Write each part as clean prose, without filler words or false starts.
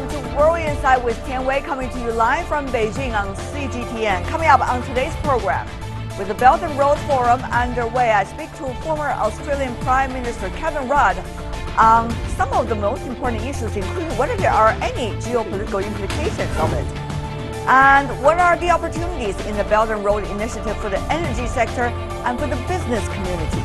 welcome to World Insight with Tian Wei, coming to you live from Beijing on CGTN. Coming up on today's program, with the Belt and Road Forum underway, I speak to former Australian Prime Minister Kevin Rudd on some of the most important issues, including whether there are any geopolitical implications of it, and what are the opportunities in the Belt and Road Initiative for the energy sector and for the business community.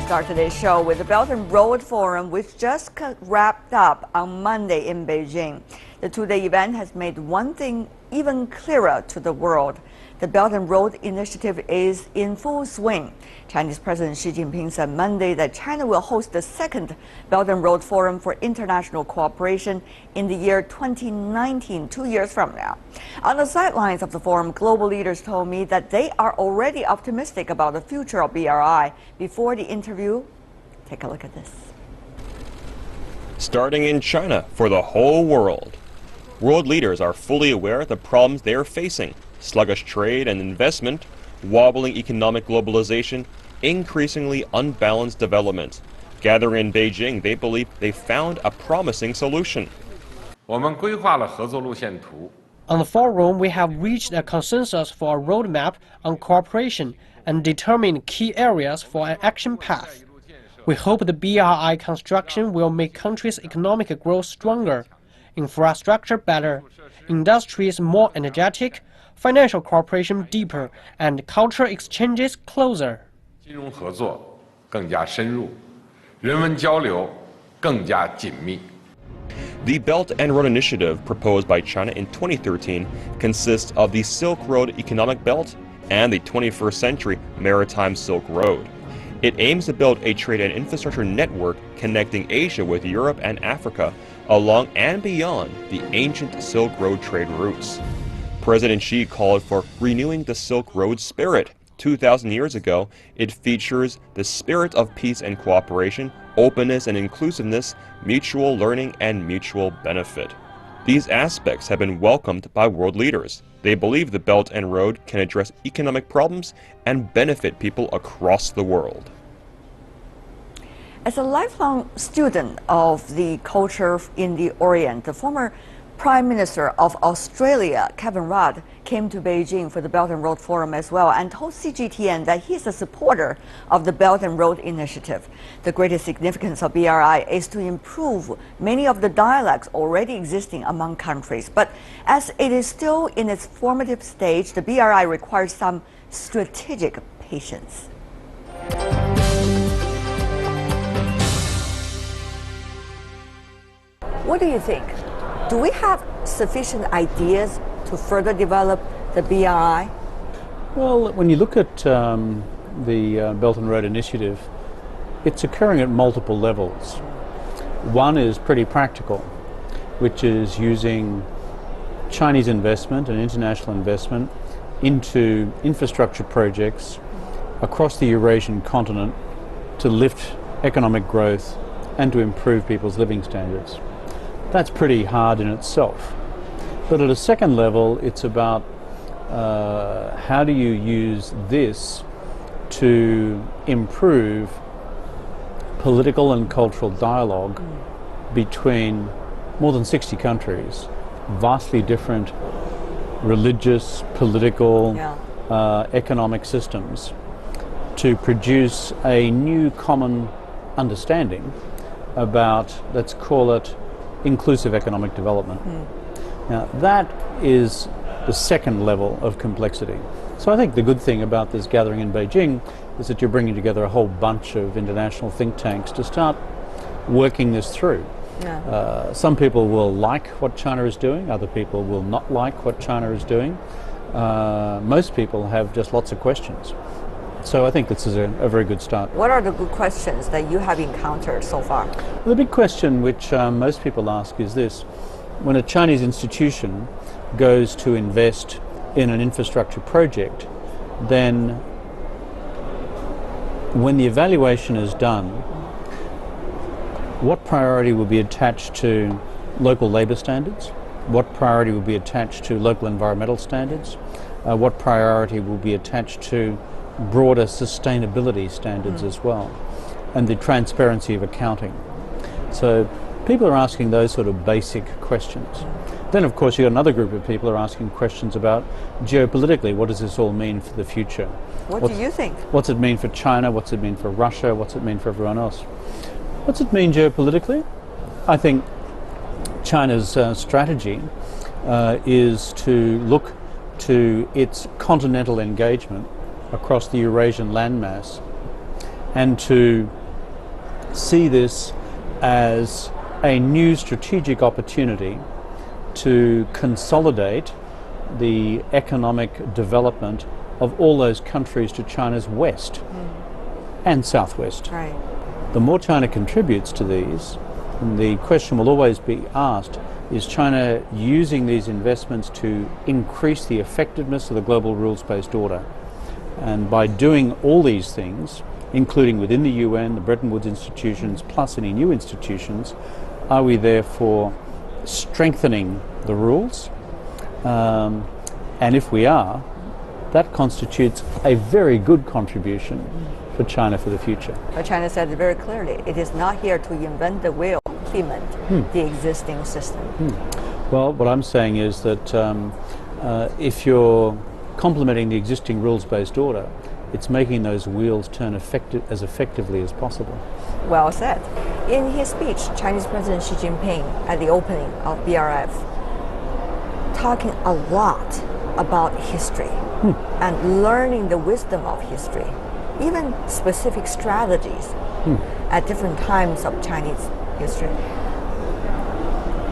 Start today's show with the Belt and Road Forum, which just wrapped up on Monday in Beijing. The two-day event has made one thing even clearer to the world. The Belt and Road Initiative is in full swing. Chinese President Xi Jinping said Monday that China will host the second Belt and Road Forum for International Cooperation in the year 2019, 2 years from now. On the sidelines of the forum, global leaders told me that they are already optimistic about the future of BRI. Before the interview, take a look at this. Starting in China for the whole world. World leaders are fully aware of the problems they are facing: sluggish trade and investment, wobbling economic globalization, increasingly unbalanced development. Gathering in Beijing, they believe they found a promising solution. On the forum, we have reached a consensus for a roadmap on cooperation and determined key areas for an action path. We hope the BRI construction will make countries' economic growth stronger, infrastructure better, industries more energetic, financial cooperation deeper, and cultural exchanges closer. The Belt and Road Initiative proposed by China in 2013 consists of the Silk Road Economic Belt and the 21st Century Maritime Silk Road. It aims to build a trade and infrastructure network connecting Asia with Europe and Africa along and beyond the ancient Silk Road trade routes. President Xi called for renewing the Silk Road spirit. 2,000 years ago, it features the spirit of peace and cooperation, openness and inclusiveness, mutual learning and mutual benefit. These aspects have been welcomed by world leaders. They believe the Belt and Road can address economic problems and benefit people across the world. As a lifelong student of the culture in the Orient, the former Prime Minister of Australia, Kevin Rudd, came to Beijing for the Belt and Road Forum as well and told CGTN that he is a supporter of the Belt and Road Initiative. The greatest significance of BRI is to improve many of the dialects already existing among countries. But as it is still in its formative stage, the BRI requires some strategic patience. What do you think? Do we have sufficient ideas to further develop the BRI? Well, when you look at the Belt and Road Initiative, it's occurring at multiple levels. One is pretty practical, which is using Chinese investment and international investment into infrastructure projects across the Eurasian continent to lift economic growth and to improve people's living standards. That's pretty hard in itself. But at a second level, it's about how do you use this to improve political and cultural dialogue between more than 60 countries, vastly different religious, political, economic systems, to produce a new common understanding about, let's call it, inclusive economic development. Now that is the second level of complexity. So I think the good thing about this gathering in Beijing is that you're bringing together a whole bunch of international think tanks to start working this through. Some people will like what China is doing, other people will not like what China is doing. Most people have just lots of questions. So I think this is a very good start. What are the good questions that you have encountered so far? Well, the big question which most people ask is this: when a Chinese institution goes to invest in an infrastructure project, then when the evaluation is done, what priority will be attached to local labour standards? What priority will be attached to local environmental standards? What priority will be attached to broader sustainability standards as well, and the transparency of accounting. So People are asking those sort of basic questions. Then, of course, you've got another group of people who are asking questions about geopolitically, what does this all mean for the future? What do you think? What's it mean for China? What's it mean for Russia? What's it mean for everyone else? What's it mean geopolitically? I think China's strategy is to look to its continental engagement across the Eurasian landmass and to see this as a new strategic opportunity to consolidate the economic development of all those countries to China's west and southwest. Right. The more China contributes to these, the question will always be asked, is China using these investments to increase the effectiveness of the global rules-based order? And by doing all these things, including within the UN, the Bretton Woods institutions, plus any new institutions, are we therefore strengthening the rules? And if we are, that constitutes a very good contribution for China for the future. But China said it very clearly, it is not here to invent the wheel, implement the existing system. Well, what I'm saying is that if you're complementing the existing rules-based order, it's making those wheels turn as effectively as possible. Well said. In his speech, Chinese President Xi Jinping at the opening of BRF, talking a lot about history and learning the wisdom of history, even specific strategies at different times of Chinese history.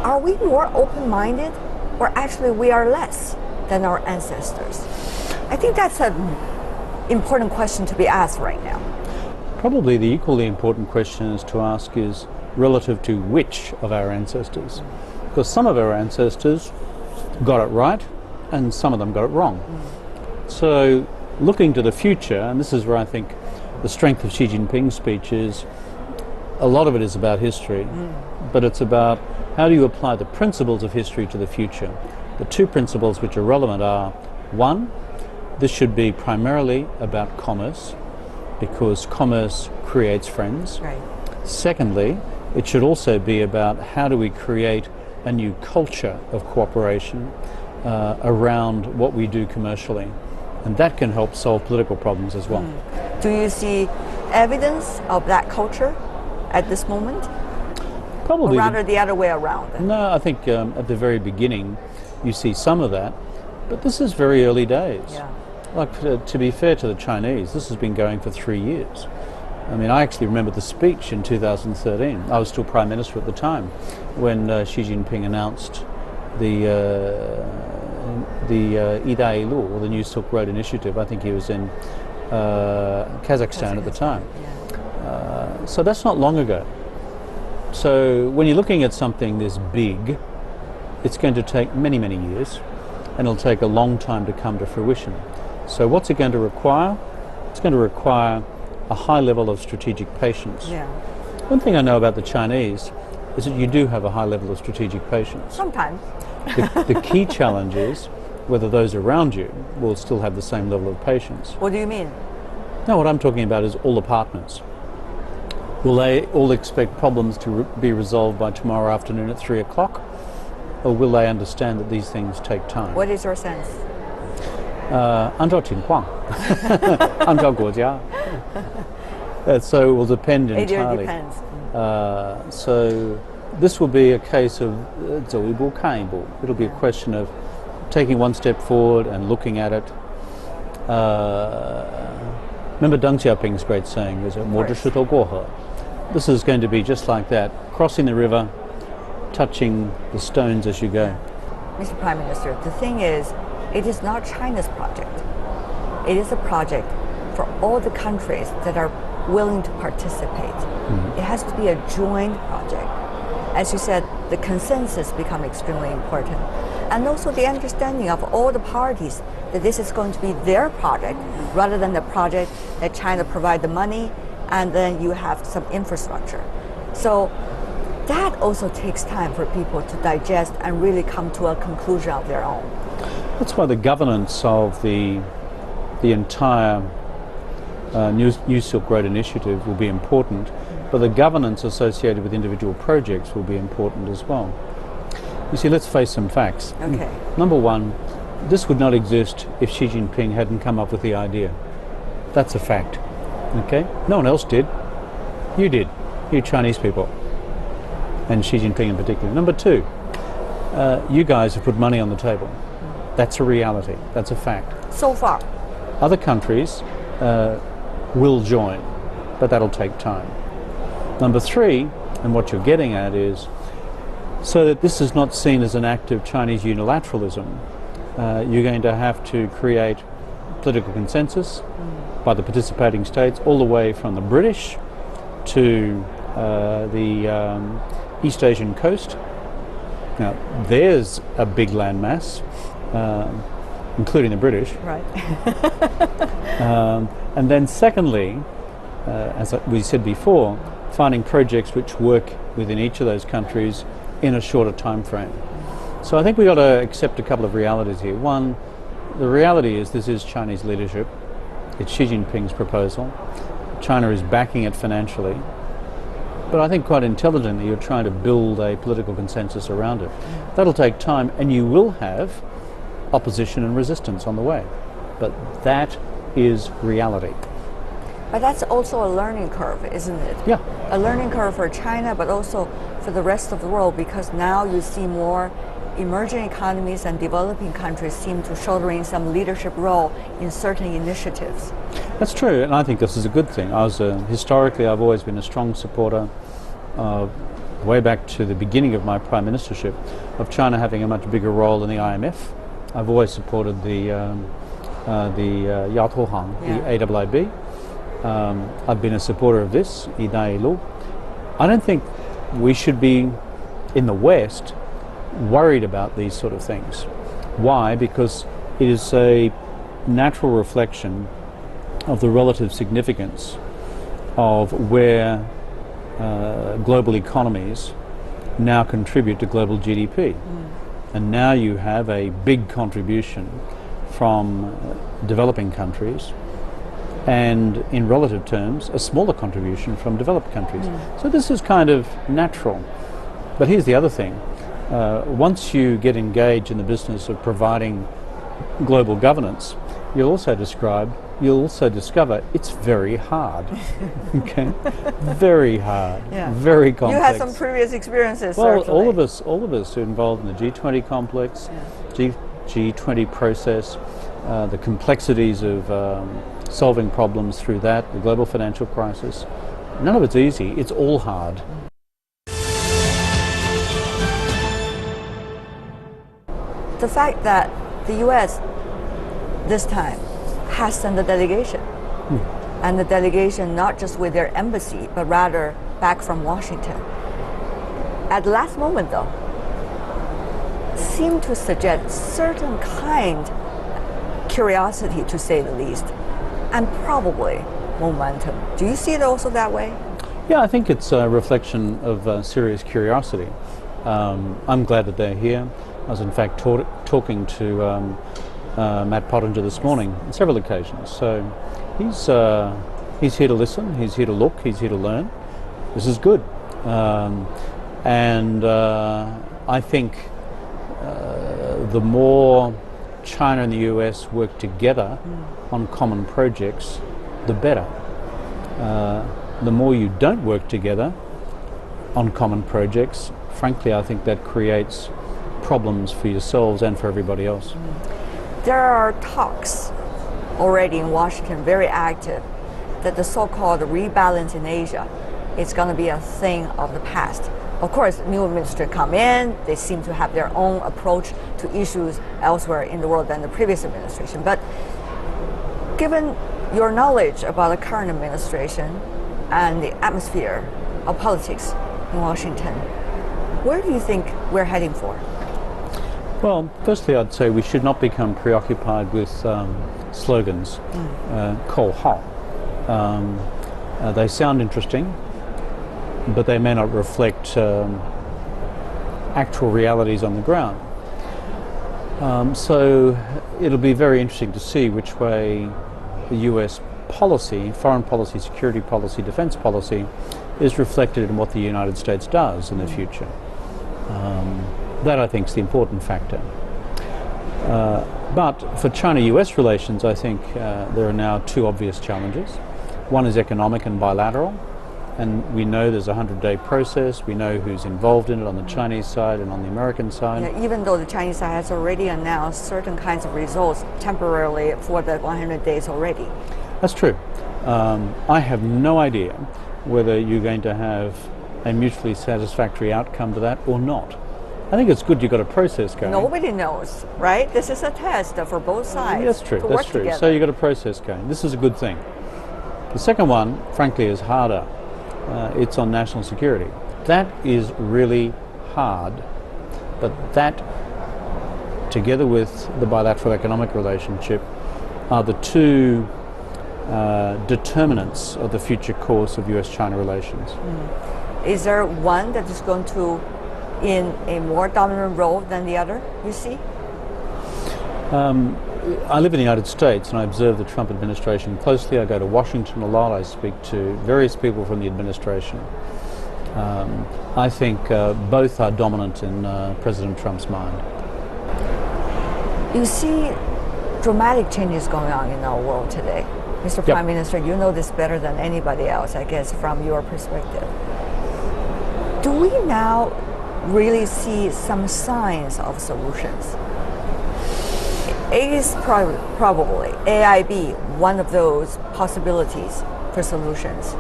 Are we more open-minded, or actually we are less than our ancestors? I think that's an important question to be asked right now. Probably the equally important question is to ask is relative to which of our ancestors. Because some of our ancestors got it right and some of them got it wrong. So looking to the future, and this is where I think the strength of Xi Jinping's speech is, a lot of it is about history, but it's about how do you apply the principles of history to the future. The two principles which are relevant are, one, this should be primarily about commerce, because commerce creates friends. Right. Secondly, it should also be about how do we create a new culture of cooperation around what we do commercially. And that can help solve political problems as well. Do you see evidence of that culture at this moment? Probably. Or rather the other way around? No, I think at the very beginning you see some of that, but this is very early days. Yeah. Like, to be fair to the Chinese, this has been going for 3 years. I mean, I actually remember the speech in 2013. I was still Prime Minister at the time when Xi Jinping announced the Ida Ilu, or the New Silk Road Initiative. I think he was in Kazakhstan at the time. Yeah. So that's not long ago. So when you're looking at something this big, it's going to take many, many years, and it'll take a long time to come to fruition. So what's it going to require? It's going to require a high level of strategic patience. Yeah. One thing I know about the Chinese is that you do have a high level of strategic patience. Sometimes. The key challenge is whether those around you will still have the same level of patience. What do you mean? No, what I'm talking about is all the partners. Will they all expect problems to be resolved by tomorrow afternoon at 3 o'clock? Or will they understand that these things take time? What is your sense? 按照情况，按照国家。So it will depend It really entirely. depends. So this will be a case of 走一步看一步. It'll be a question of taking one step forward and looking at it. Remember Deng Xiaoping's great saying, is it 摸着石头过河? This is going to be just like that, crossing the river, touching the stones as you go. Mr. Prime Minister, the thing is, it is not China's project. It is a project for all the countries that are willing to participate. It has to be a joint project. As you said, the consensus become extremely important. And also the understanding of all the parties that this is going to be their project rather than the project that China provide the money and then you have some infrastructure. So that also takes time for people to digest and really come to a conclusion of their own. That's why the governance of the entire New Silk Road Initiative will be important, but the governance associated with individual projects will be important as well. You see, let's face some facts. Okay. Number one, this would not exist if Xi Jinping hadn't come up with the idea. That's a fact. Okay? No one else did. You did. You Chinese people. And Xi Jinping in particular. Number two, you guys have put money on the table. That's a reality. That's a fact. So far. Other countries will join, but that'll take time. Number three, and what you're getting at is, so that this is not seen as an act of Chinese unilateralism, you're going to have to create political consensus by the participating states, all the way from the British to the East Asian coast. Now, there's a big landmass, including the British. Right. And then secondly, as we said before, finding projects which work within each of those countries in a shorter time frame. So I think we've got to accept a couple of realities here. One, the reality is this is Chinese leadership. It's Xi Jinping's proposal. China is backing it financially. But I think quite intelligently you're trying to build a political consensus around it. That'll take time, and you will have opposition and resistance on the way. But that is reality. But that's also a learning curve, isn't it? Yeah. A learning curve for China, but also for the rest of the world, because now you see more emerging economies and developing countries seem to shouldering some leadership role in certain initiatives. That's true, and I think this is a good thing. Historically, I've always been a strong supporter, way back to the beginning of my prime ministership, of China having a much bigger role in the IMF. I've always supported the Yaotohang, the AIIB. I've been a supporter of this, Idailu. I don't think we should be, in the West, worried about these sort of things. Why? Because it is a natural reflection of the relative significance of where global economies now contribute to global GDP. And now you have a big contribution from developing countries, and in relative terms a smaller contribution from developed countries. So this is kind of natural. But here's the other thing. Once you get engaged in the business of providing global governance, you'll also discover it's very hard. Okay, very hard, very complex. You had some previous experiences. Well, certainly. all of us are involved in the G20 complex, G20 process, the complexities of solving problems through that, the global financial crisis. None of it's easy. It's all hard. The fact that the U.S. this time has sent a delegation, and the delegation not just with their embassy, but rather back from Washington. At the last moment, though, seemed to suggest certain kind curiosity, to say the least, and probably momentum. Do you see it also that way? Yeah, I think it's a reflection of serious curiosity. I'm glad that they're here. I was in fact talking to Matt Pottinger this morning on several occasions. So he's here to listen, he's here to look, he's here to learn. This is good. And I think the more China and the US work together on common projects, the better. The more you don't work together on common projects, frankly, I think that creates problems for yourselves and for everybody else. There are talks already in Washington, very active, that the so-called rebalance in Asia is going to be a thing of the past. Of course, new ministers come in, they seem to have their own approach to issues elsewhere in the world than the previous administration. But given your knowledge about the current administration and the atmosphere of politics in Washington, where do you think we're heading for? Well, firstly, I'd say we should not become preoccupied with slogans, "口号." They sound interesting, but they may not reflect actual realities on the ground. So it'll be very interesting to see which way the US policy, foreign policy, security policy, defense policy, is reflected in what the United States does in the future. That, I think, is the important factor. But for China-US relations, I think there are now two obvious challenges. One is economic and bilateral, and we know there's a 100-day process. We know who's involved in it on the Chinese side and on the American side. Yeah, even though the Chinese side has already announced certain kinds of results temporarily for the 100 days already. That's true. I have no idea whether you're going to have a mutually satisfactory outcome to that or not. I think it's good you've got a process going. Nobody knows, right? This is a test for both sides. That's true, to that's work true. together. So you've got a process going. This is a good thing. The second one, frankly, is harder. It's on national security. That is really hard, but that, together with the bilateral economic relationship, are the two determinants of the future course of US-China relations. Is there one that is going to in a more dominant role than the other, you see? I live in the United States and I observe the Trump administration closely. I go to Washington a lot. I speak to various people from the administration. I think both are dominant in President Trump's mind. You see dramatic changes going on in our world today. Mr. Prime Minister, you know this better than anybody else, I guess, from your perspective. Do we now really see some signs of solutions? Is probably AIB one of those possibilities for solutions?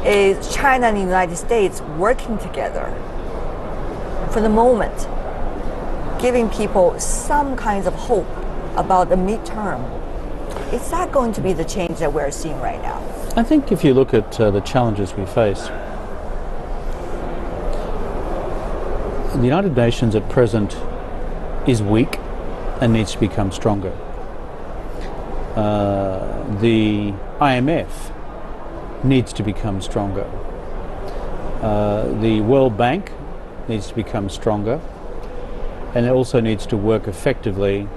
Is China and the United States working together for the moment, giving people some kinds of hope about the midterm? Is that going to be the change that we're seeing right now? I think if you look at the challenges we face, the United Nations at present is weak and needs to become stronger. The IMF needs to become stronger. The World Bank needs to become stronger, and it also needs to work effectively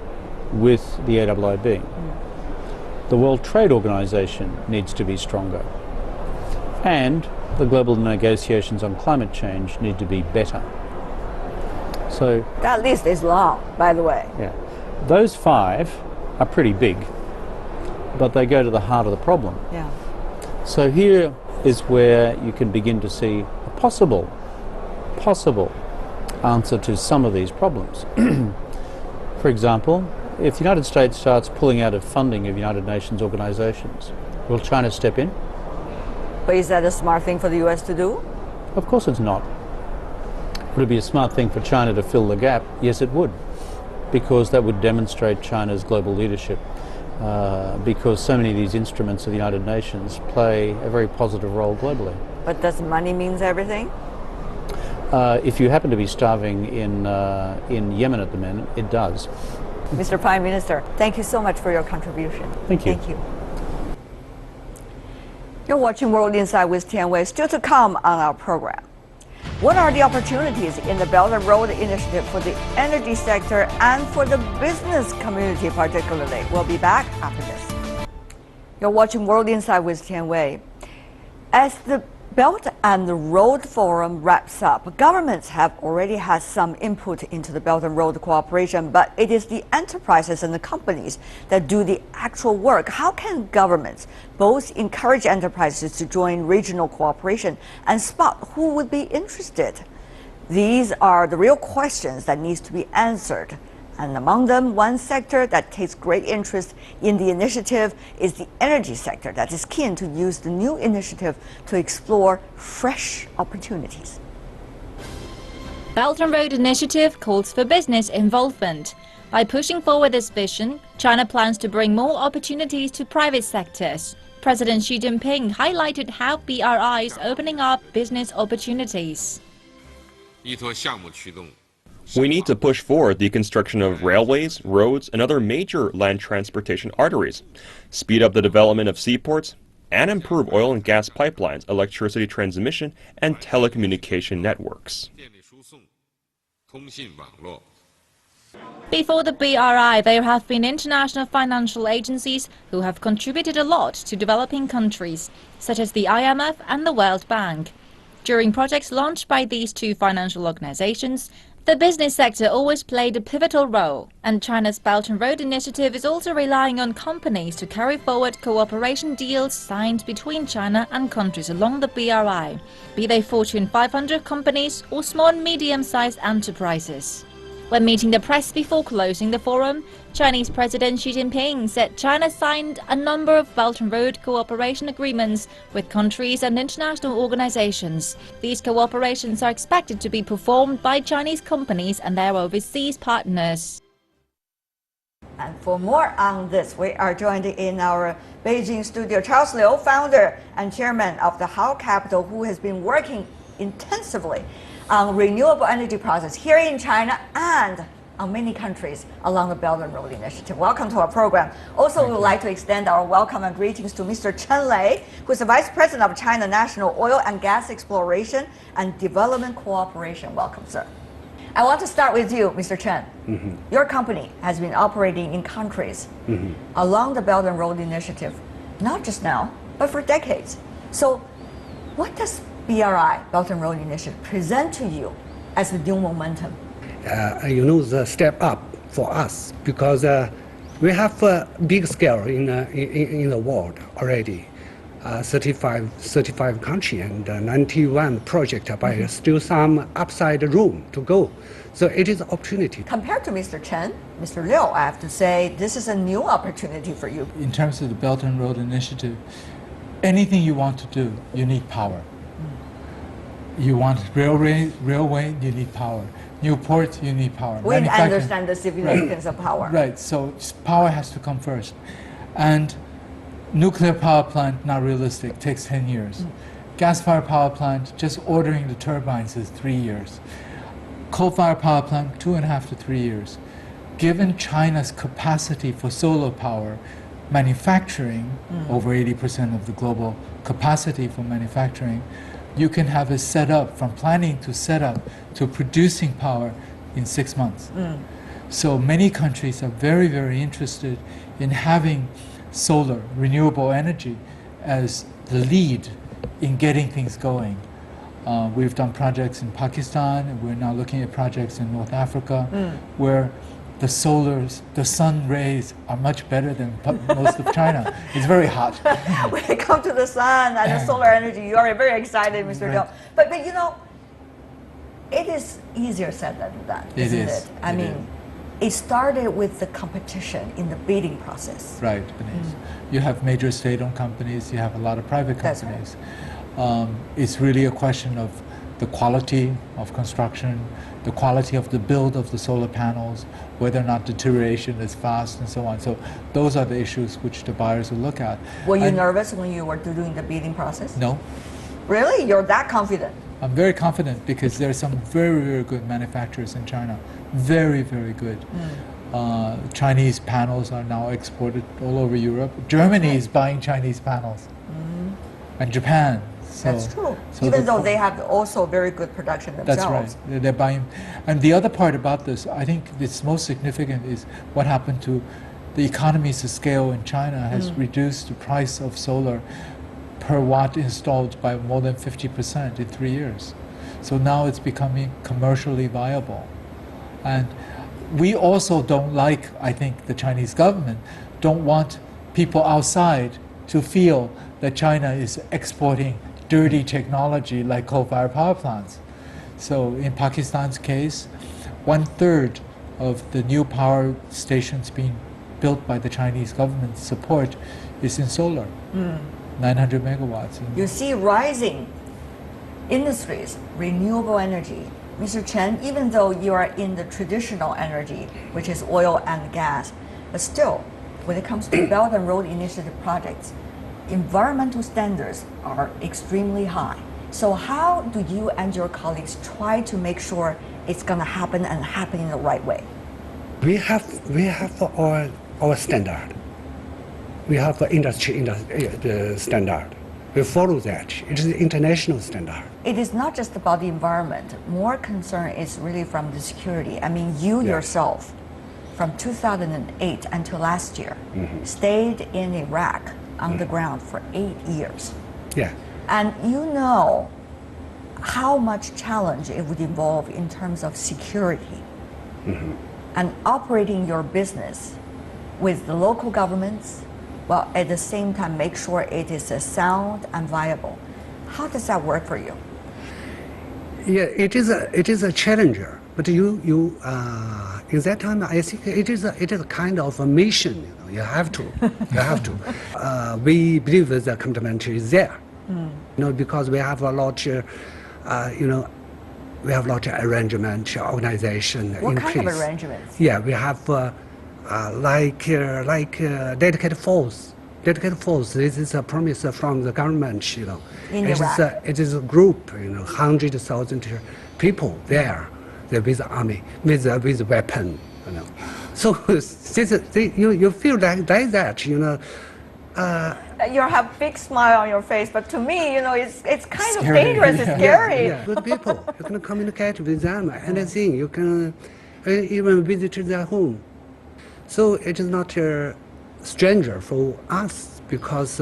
with the AIIB. The World Trade Organization needs to be stronger, and the global negotiations on climate change need to be better. So that list is long, by the way. Yeah, those five are pretty big, but they go to the heart of the problem. Yeah. So here is where you can begin to see a possible answer to some of these problems. For example, if the United States starts pulling out of funding of United Nations organizations, will China step in? But is that a smart thing for the US to do? Of course it's not. Would it be a smart thing for China to fill the gap? Yes, it would, because that would demonstrate China's global leadership, because so many of these instruments of the United Nations play a very positive role globally. But does money mean everything? If you happen to be starving in Yemen at the minute, it does. Mr. Prime Minister, thank you so much for your contribution. Thank you. Thank you. You're watching World Insight with Tian Wei. Still to come on our program. What are the opportunities in the Belt and Road Initiative for the energy sector and for the business community particularly? We'll be back after this. You're watching World Insight with Tian Wei. As the Belt and Road Forum wraps up, governments have already had some input into the Belt and Road cooperation, but it is the enterprises and the companies that do the actual work. How can governments both encourage enterprises to join regional cooperation and spot who would be interested? These are the real questions that needs to be answered. And among them, one sector that takes great interest in the initiative is the energy sector that is keen to use the new initiative to explore fresh opportunities. Belt and Road Initiative calls for business involvement. By pushing forward this vision, China plans to bring more opportunities to private sectors. President Xi Jinping highlighted how BRI is opening up business opportunities. We need to push forward the construction of railways, roads, and other major land transportation arteries, speed up the development of seaports, and improve oil and gas pipelines, electricity transmission, and telecommunication networks. Before the BRI, there have been international financial agencies who have contributed a lot to developing countries, such as the IMF and the World Bank. During projects launched by these two financial organizations, the business sector always played a pivotal role, and China's Belt and Road Initiative is also relying on companies to carry forward cooperation deals signed between China and countries along the BRI, be they Fortune 500 companies or small and medium-sized enterprises. When meeting the press before closing the forum, Chinese President Xi Jinping said China signed a number of Belt and Road cooperation agreements with countries and international organizations. These cooperations are expected to be performed by Chinese companies and their overseas partners. And for more on this, we are joined in our Beijing studio, Charles Liu, founder and chairman of the How Capital, who has been working intensively on renewable energy projects here in China and on many countries along the Belt and Road Initiative. Welcome to our program. Also, we would like to extend our welcome and greetings to Mr. Chen Lei, who is the Vice President of China National Oil and Gas Exploration and Development Cooperation. Welcome, sir. I want to start with you, Mr. Chen. Your company has been operating in countries along the Belt and Road Initiative, not just now, but for decades. So what does BRI, Belt and Road Initiative, present to you as the new momentum? The step up for us, because we have a big scale in the world already. 35 countries and 91 projects, but still some upside room to go. So it is an opportunity. Compared to Mr. Chen, Mr. Liu, I have to say this is a new opportunity for you. In terms of the Belt and Road Initiative, anything you want to do, you need power. You want railway, you need power. New port, you need power. We understand the significance of power. Right, so power has to come first. And nuclear power plant, not realistic, takes 10 years. Gas-fired power plant, just ordering the turbines is 3 years. Coal-fired power plant, 2.5 to 3 years. Given China's capacity for solar power, manufacturing, over 80% of the global capacity for manufacturing, you can have it set up from planning to set up to producing power in 6 months. So many countries are very, very interested in having solar, renewable energy as the lead in getting things going. We've done projects in Pakistan, and we're now looking at projects in North Africa where the sun rays are much better than most of China. It's very hot. When it comes to the sun and the solar energy, you are very excited, Mr. Liu. But you know, it is easier said than done, isn't it? I mean, it started with the competition in the bidding process. Right, it is. You have major state-owned companies, you have a lot of private companies. Right. It's really a question of the quality of construction, the quality of the build of the solar panels, whether or not deterioration is fast and so on. So those are the issues which the buyers will look at. Were you nervous when you were doing the bidding process? No. Really? You're that confident? I'm very confident because there are some very, very good manufacturers in China. Very, very good. Chinese panels are now exported all over Europe. Germany is buying Chinese panels. And Japan. So, that's true. So even though they have also very good production themselves. That's right. They're buying. And the other part about this, I think it's most significant, is what happened to the economies of scale in China has reduced the price of solar per watt installed by more than 50% in 3 years. So now it's becoming commercially viable. And we also don't like, I think the Chinese government don't want people outside to feel that China is exporting dirty technology like coal-fired power plants. So in Pakistan's case, 1/3 of the new power stations being built by the Chinese government's support is in solar, 900 megawatts. You see rising industries, renewable energy. Mr. Chen, even though you are in the traditional energy, which is oil and gas, but still, when it comes to Belt and Road Initiative projects, environmental standards are extremely high. So how do you and your colleagues try to make sure it's going to happen and happen in the right way? We have our standard. We have the industry standard. We follow that. It is the international standard. It is not just about the environment. More concern is really from the security. I mean, you yourself, from 2008 until last year, stayed in Iraq on the ground for 8 years. Yeah. And you know how much challenge it would involve in terms of security and operating your business with the local governments, while at the same time make sure it is sound and viable. How does that work for you? Yeah, it is a challenger. But in that time, I think it is a kind of a mission. You have to. We believe that the complementarity is there. Because we have a lot. We have a lot of arrangement, organization What in kind place. of arrangements? Yeah, we have dedicated force. Dedicated force. This is a promise from the government. In Iraq. It is a group. 100,000 people there. They're with the army, with weapon. So you feel like that. You have big smile on your face, but to me, it's kind of Scary. dangerous. It's scary. Yeah, good people. You can communicate with them. Anything. You can even visit their home. So it is not a stranger for us because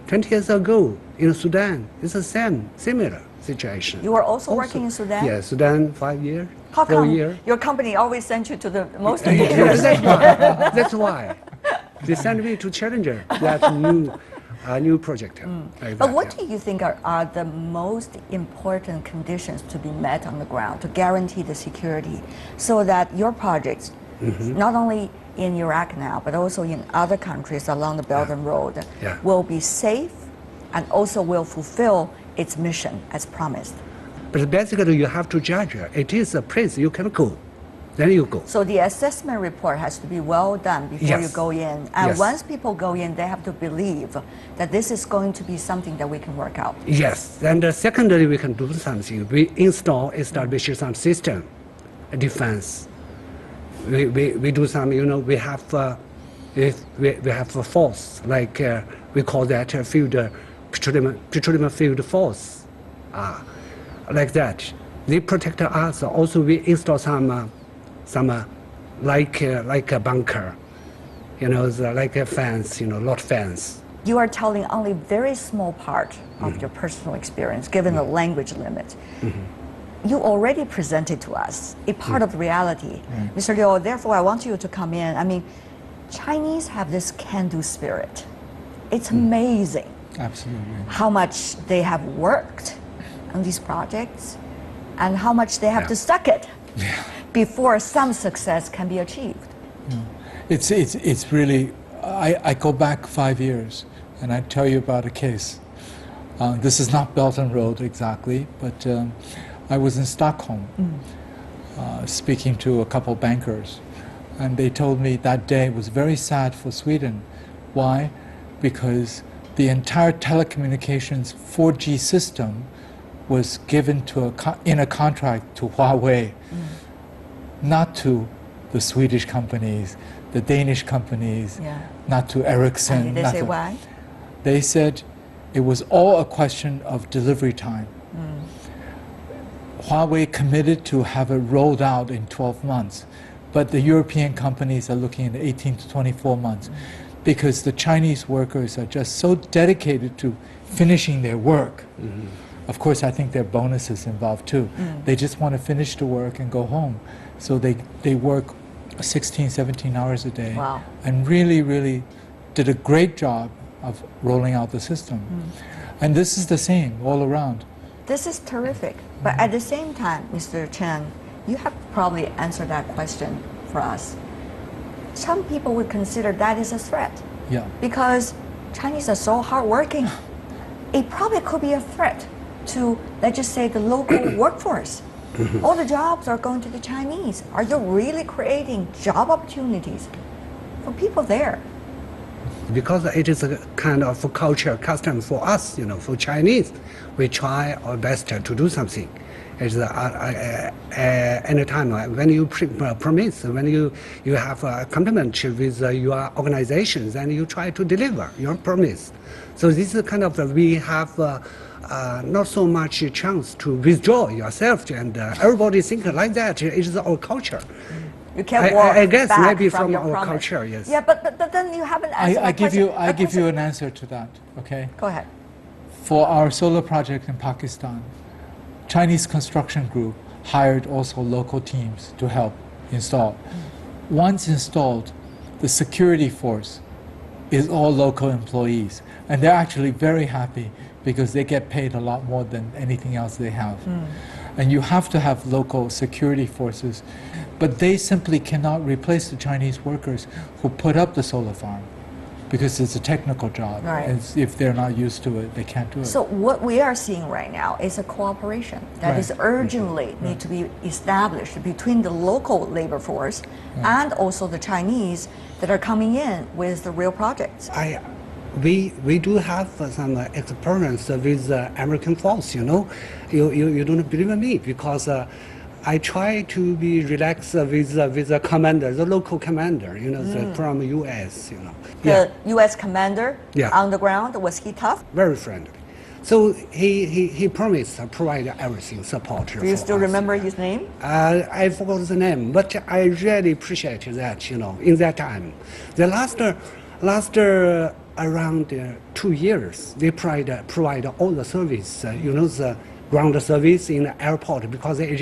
20 years ago in Sudan, it's the same, similar situation. You were also working in Sudan? Yeah, Sudan 5 years, How 4 come years. your company always sent you to the most Yeah, dangerous? that's why. They sent me to Challenger, that new project. Like But that, what yeah. do you think are the most important conditions to be met on the ground to guarantee the security so that your projects, not only in Iraq now, but also in other countries along the Belt and Road, will be safe and also will fulfill its mission as promised? But basically, you have to judge. It is a place you can go. Then you go. So the assessment report has to be well done before you go in. And Yes. once people go in, they have to believe that this is going to be something that we can work out. Yes, and secondly, we can do something. We establish some system, defense. We do some, we have a force, like we call that petroleum field force, like that. They protect us. Also, we install some like a bunker, like a fence, lot fence. You are telling only very small part of your personal experience, given the language limit. You already presented to us a part of reality. Mr. Liu, therefore I want you to come in. I mean, Chinese have this can-do spirit. It's amazing Absolutely. how much they have worked on these projects and how much they have to suck it before some success can be achieved. It's really, I go back 5 years and I tell you about a case. This is not Belt and Road exactly, but I was in Stockholm speaking to a couple bankers, and they told me that day was very sad for Sweden. Why? Because the entire telecommunications 4G system was given to in a contract to Huawei, not to the Swedish companies, the Danish companies, not to Ericsson. And did they say why? They said it was all a question of delivery time. Huawei committed to have it rolled out in 12 months, but the European companies are looking at 18 to 24 months because the Chinese workers are just so dedicated to finishing their work. Of course, I think there are bonuses involved too. They just want to finish the work and go home. So they work 16, 17 hours a day and really, really did a great job of rolling out the system. And this is the same all around. This is terrific. But at the same time, Mr. Chen, you have probably answered that question for us. Some people would consider that is a threat. Because Chinese are so hardworking. It probably could be a threat to, let's just say, the local workforce. All the jobs are going to the Chinese. Are you really creating job opportunities for people there? Because it is a kind of culture, custom for us, for Chinese. We try our best to do something. It's any time when you promise, when you have a commitment with your organization, then you try to deliver your promise. So this is kind of we have not so much chance to withdraw yourself, and everybody think like that. It's our culture. You can't walk I guess back maybe from your our promise. culture, yes. Yeah, but then you haven't answered I my give question. I give you an answer to that. Okay. Go ahead. For our solar project in Pakistan, Chinese construction group hired also local teams to help install. Once installed, the security force is all local employees, and they're actually very happy because they get paid a lot more than anything else they have. And you have to have local security forces, but they simply cannot replace the Chinese workers who put up the solar farm because it's a technical job. Right. If they're not used to it, they can't do it. So what we are seeing right now is a cooperation that Right. is urgently need to be established between the local labor force and also the Chinese that are coming in with the real projects. We do have some experience with American force. You know, you don't believe me because I try to be relaxed with the commander, the local commander. You know, from U.S. You know, The U.S. commander Yeah. on the ground, was he tough? very friendly. So he promised to provide everything support. Do you still remember his name? I forgot the name, but I really appreciate that. You know, in that time, the last around 2 years, they provide all the service. You know, the ground service in the airport because it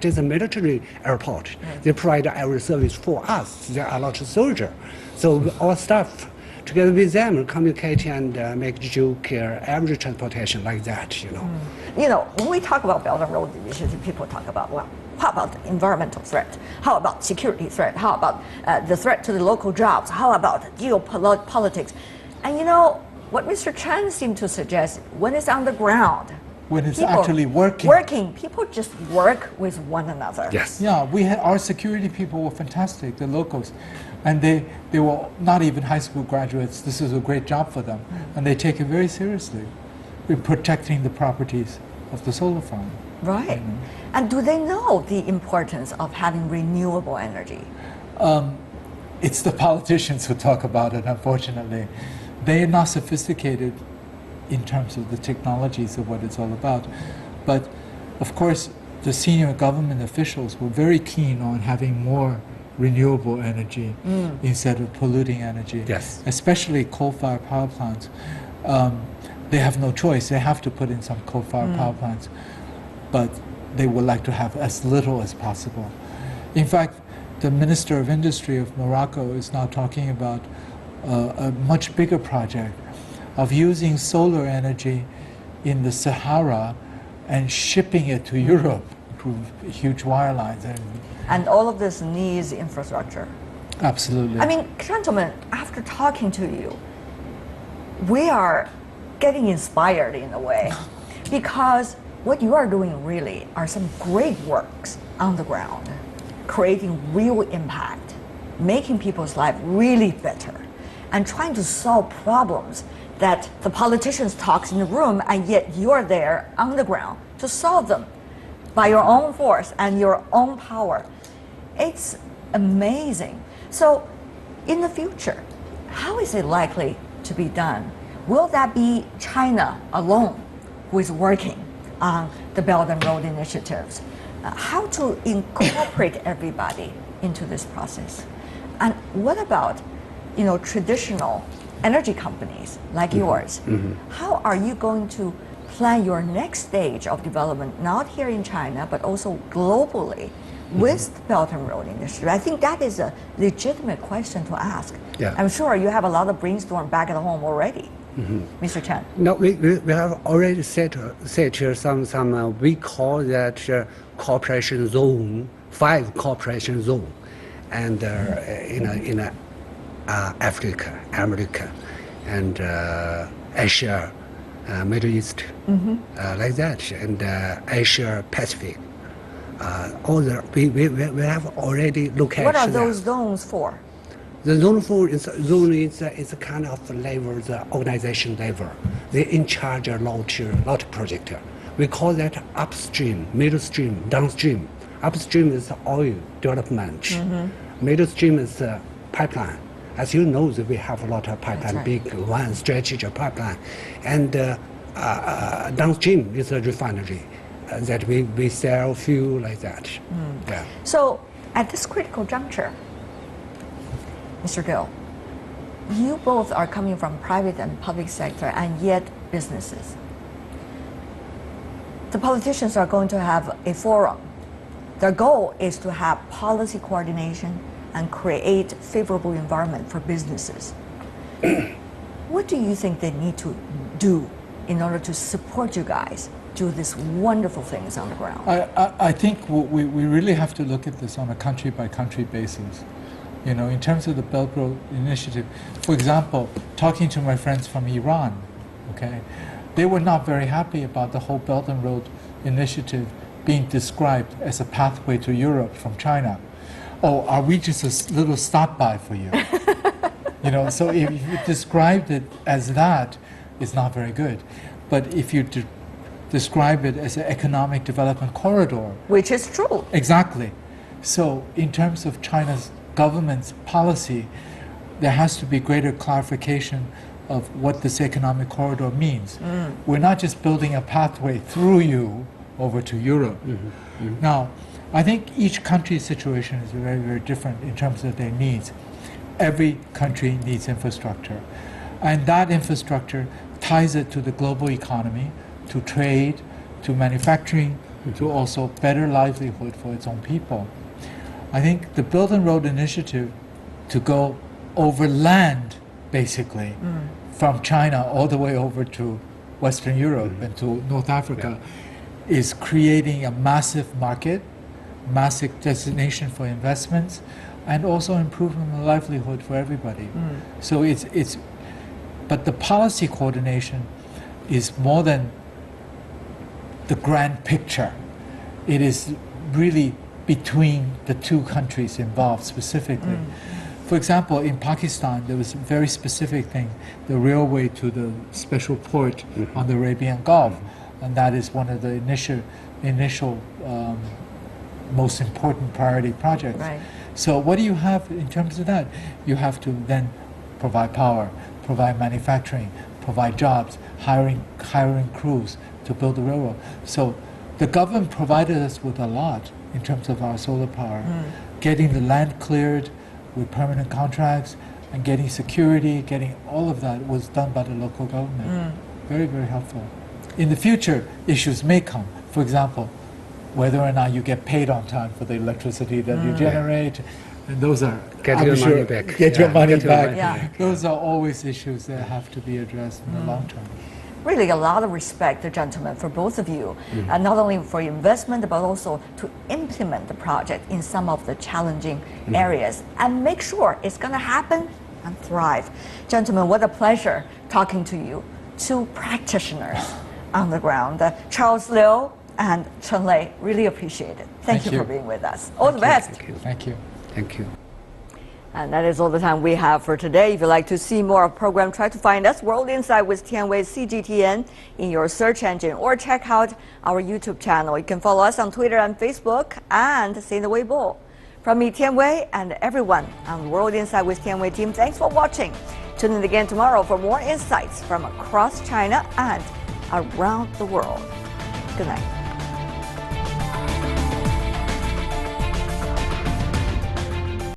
is a military airport. They provide every service for us. There are a lot of soldiers, so our staff together with them communicate and make joke, every transportation like that. You know. You know, when we talk about Belt and Road Initiative, people talk about, well, how about the environmental threat? How about security threat? How about the threat to the local jobs? How about geopolitics? And you know, what Mr. Chen seemed to suggest, when it's on the ground, when it's people actually working. people just work with one another. Yes. Yeah, our security people were fantastic, the locals, and they were not even high school graduates. This is a great job for them, and they take it very seriously in protecting the properties of the solar farm. Right. And do they know the importance of having renewable energy? It's the politicians who talk about it, unfortunately. They are not sophisticated in terms of the technologies of what it's all about. But of course, the senior government officials were very keen on having more renewable energy instead of polluting energy. Yes. Especially coal-fired power plants. They have no choice. They have to put in some coal-fired power plants. But they would like to have as little as possible. In fact, the Minister of Industry of Morocco is now talking about a much bigger project of using solar energy in the Sahara and shipping it to Europe through huge wire lines. And all of this needs infrastructure. Absolutely. I mean, gentlemen, after talking to you, we are getting inspired in a way because what you are doing really are some great works on the ground, creating real impact, making people's life really better, and trying to solve problems that the politicians talk in the room, and yet you're there on the ground to solve them by your own force and your own power. It's amazing. So in the future, how is it likely to be done? Will that be China alone who is working on the Belt and Road initiatives? How to incorporate everybody into this process? And what about, you know, traditional energy companies like yours? How are you going to plan your next stage of development, not here in China, but also globally with the Belt and Road Initiative? I think that is a legitimate question to ask. Yeah. I'm sure you have a lot of brainstorm back at home already, Mr. Chen. No, we have already set some we call that cooperation zone, 5 cooperation zone, and in Africa, America, and Asia, Middle East, like that, and Asia Pacific. All the we have already located. What are those zones for? The zone 4 is a kind of level, the organization level. They in charge a lot project. We call that upstream, middle stream, downstream. Upstream is oil development. Middle stream is pipeline. As you know, that we have a lot of pipeline, right. big one strategic pipeline. And downstream is a refinery that we sell fuel like that. Yeah. So at this critical juncture, Mr. Gill, you both are coming from private and public sector and yet businesses. The politicians are going to have a forum. Their goal is to have policy coordination and create favorable environment for businesses. What do you think they need to do in order to support you guys do these wonderful things on the ground? I think we really have to look at this on a country-by-country basis. You know, in terms of the Belt Road Initiative, for example, talking to my friends from Iran, okay, they were not very happy about the whole Belt and Road Initiative being described as a pathway to Europe from China. Oh, are we just a little stop by for you? You know, so if you described it as that, it's not very good. But if you describe it as an economic development corridor, Which is true. exactly. So in terms of China's government's policy, there has to be greater clarification of what this economic corridor means. We're not just building a pathway through you over to Europe. Now, I think each country's situation is very, very different in terms of their needs. Every country needs infrastructure. And that infrastructure ties it to the global economy, to trade, to manufacturing, to also better livelihood for its own people. I think the Belt and Road Initiative to go over land, basically, from China all the way over to Western Europe and to North Africa, is creating a massive market, massive destination for investments, and also improving the livelihood for everybody. So but the policy coordination is more than the grand picture. It is really between the two countries involved specifically. For example, in Pakistan, there was a very specific thing, the railway to the special port on the Arabian Gulf, and that is one of the initial most important priority projects. Right. So what do you have in terms of that? You have to then provide power, provide manufacturing, provide jobs, hiring crews to build the railroad. So the government provided us with a lot in terms of our solar power, getting the land cleared with permanent contracts and getting security, getting all of that was done by the local government. Very, very helpful. In the future, issues may come. For example, whether or not you get paid on time for the electricity that you generate, and those are Get I'm your sure, money back. Get your Yeah, money get your back. money back. Those are always issues that have to be addressed in the long term. Really a lot of respect, gentlemen, for both of you, and not only for investment, but also to implement the project in some of the challenging areas and make sure it's going to happen and thrive. Gentlemen, what a pleasure talking to you, two practitioners on the ground, Charles Liu and Chen Lei. Really appreciate it. Thank you for being with us. All the best. Thank you. Thank you. And that is all the time we have for today. If you'd like to see more of the program, try to find us, World Insight with Tianwei CGTN, in your search engine, or check out our YouTube channel. You can follow us on Twitter and Facebook, and see the Weibo. From me, Tianwei, and everyone on the World Insight with Tianwei team, thanks for watching. Tune in again tomorrow for more insights from across China and around the world. Good night.